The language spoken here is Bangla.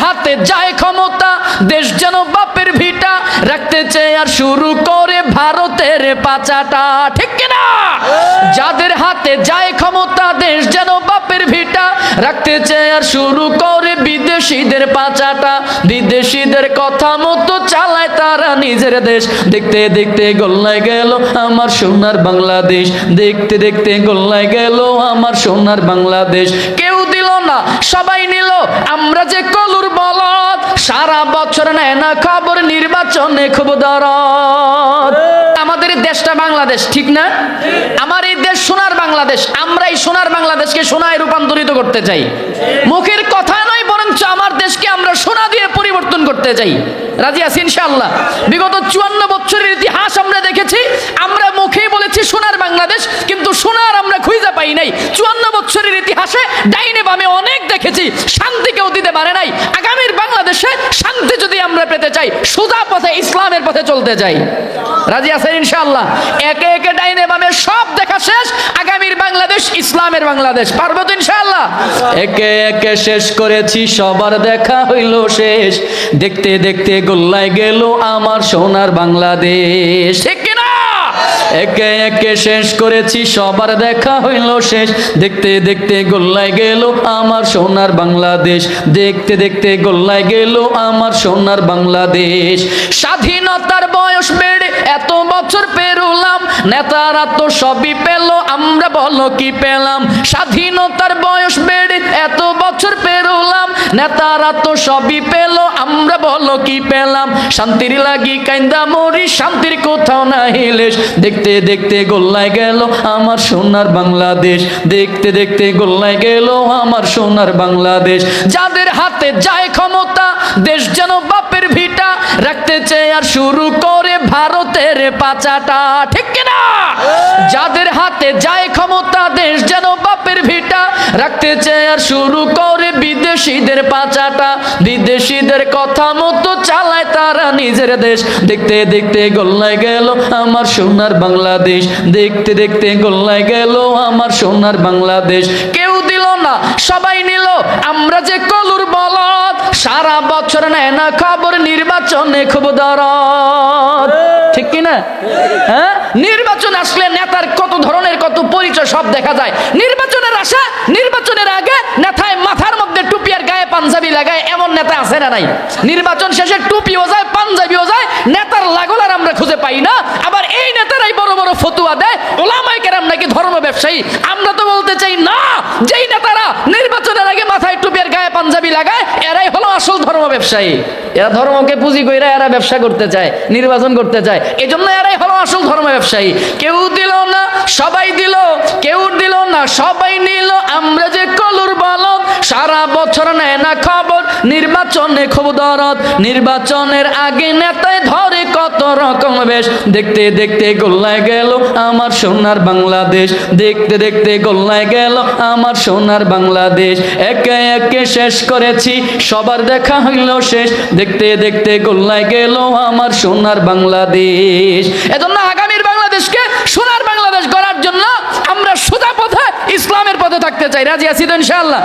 হাতে যায় ক্ষমতা, দেশ যেন বাপের ভিটা, রাখতে চেয়ে আর শুরু করে ভারতের পাচাটা। ঠিক কিনা? যাদের হাতে যায় ক্ষমতা, দেশ যেন বাপের ভিটা, রাখতে চেয়ে আর শুরু করে বিদেশিদের পাচাটা। বিদেশিদের কথা মতো চালায় তারা নিজের দেশ। দেখতে দেখতে গোল্লায় গেল আমার সোনার বাংলাদেশ, দেখতে দেখতে গোল্লায় গেল আমার সোনার বাংলাদেশ। কেউ দিল না, সবাই নিল, আমরা যে কলুর বলদ, সারা বছর নেয় না খবর, নির্বাচনে খুব দরদ। আমাদের দেশটা বাংলাদেশ, ঠিক না? আমার এই দেশ সোনার বাংলাদেশ, আমরা এই সোনার বাংলাদেশকে সোনায় রূপান্তরিত করতে চাই। মুখের কথা নয়, বরঞ্চ আমার দেশকে আমরা সোনা দিয়ে পরিবর্তন করতে চাই। রাজি আছি ইনশাআল্লাহ? বিগত 54 বছরের ইতিহাস আমরা দেখেছি, আমরা মুখেই বলেছি সোনার বাংলাদেশ, কিন্তু সোনার আমরা খুঁজে পাই নাই। 54 বছরের ইতিহাসে ডাইনে বামে অনেক দেখেছি, শান্তি কেউ দিতে পারে নাই। আগামীর বাংলাদেশে শান্তি যদি আমরা পেতে চাই, সোজা পথে ইসলামের পথে চলতে চাই। রাজি আছেন ইনশাআল্লাহ? একে একে ডাইনে বামে সব দেখা শেষ, আগামীর বাংলাদেশ ইসলামের বাংলাদেশ। পারবো তো ইনশাআল্লাহ? একে একে শেষ করেছি, সবার দেখা হইল শেষ, দেখতে দেখতে গোল্লায় গেল আমার সোনার বাংলাদেশ। ঠিক কিনা? একে একে শেষ করেছি, সবার দেখা হইল শেষ, দেখতে দেখতে গোল্লায় গেল আমার সোনার বাংলাদেশ, দেখতে দেখতে গোল্লায় গেল আমার সোনার বাংলাদেশ। স্বাধীনতার বয়স বেড়ে এত বছর পেরুলাম, নেতারা তো সবই পেল, আমরা বলো কি পেলাম? স্বাধীনতার বয়স বেড়ে এত বছর পেরুলাম, নেতারা তো সবই পেল, আমরা বলো কি পেলাম? শান্তির লাগি কাইন্দা মরি, শান্তির কোথাও নাই লেশ, দেখতে দেখতে গোল্লায় গেল আমার সোনার বাংলাদেশ, দেখতে দেখতে গোল্লায় গেল আমার সোনার বাংলাদেশ। যাদের হাতে যায় ক্ষমতা, দেশ যেন বাপের ভিটা, রাখতে চেয়ে আর শুরু করে ভারতের পাচাটা। ঠিক কিনা? যাদের হাতে যায় ক্ষমতা, দেশ যেন বাপের ভিটা, রাখতে চেয়ে আর শুরু করে বিদেশিদের পাচাটা। বিদেশিদের কথা মতো চালায় তারা নিজের দেশ। দেখতে দেখতে গোল্লায় গেল আমার সোনার বাংলাদেশ, দেখতে দেখতে গোল্লায় গেল আমার সোনার বাংলাদেশ। কেউ দিল না, সবাই নিল, আমরা যে কলুর বলদ, সারা বছর নেয় না খবর, নির্বাচনে খুব দরদ। ঠিক কিনা? হ্যাঁ, নির্বাচন আসলে নেতার কত ধরনের কত পরিচয় সব দেখা যায়। নির্বাচনের আশা, নির্বাচনের আগে নেতায় মাথার মধ্যে টুপি আর গায়ে পাঞ্জাবি লাগায়, এমন নেতা আছে না নাই? নির্বাচন শেষে টুপিও যায়, পাঞ্জাবিও যায়, নেতার লাগল আর আমরা খুঁজে পাই না। আবার এই নেতারাই বড় বড় ফতুয়া দেয়, ওলামায়ে কেরাম নাকি ধর্ম ব্যবসায়ী। আমরা তো বলতে চাই না, যেই নেতারা নির্বাচনের আগে মাথায় টুপি আর গায়ে পাঞ্জাবি লাগায়, এরাই হলো আসল ধর্ম ব্যবসায়ী। এরা ধর্মকে পুঁজি কইরা এরা ব্যবসা করতে চায়, নির্বাচন করতে চায়, এজন্য এরাই হলো আসল ধর্ম ব্যবসায়ী। কেউ দিল না, সবাই দিল, কেউ দিল না, সবাই নিল, আমরা যে কলুর বলদ, সারা বছর নেয় না খবর, নির্বাচনে খুব দরদ। নির্বাচনের আগে নেতায় ধরে কত রকম বেশ, দেখতে দেখতে গোল্লায় গেল আমার সোনার বাংলাদেশ, দেখতে দেখতে গোল্লায় গেল আমার সোনার বাংলাদেশ। একে একে শেষ করেছি, সবার দেখা হইল শেষ, দেখতে দেখতে গোল্লায় গেল আমার সোনার বাংলাদেশ। এজন্য আগামীর বাংলাদেশকে সোনার বাংলাদেশ গড়ার জন্য আমরা সোজা পথে ইসলামের পথে থাকতে চাই। রাজি আছি তো ইনশাআল্লাহ?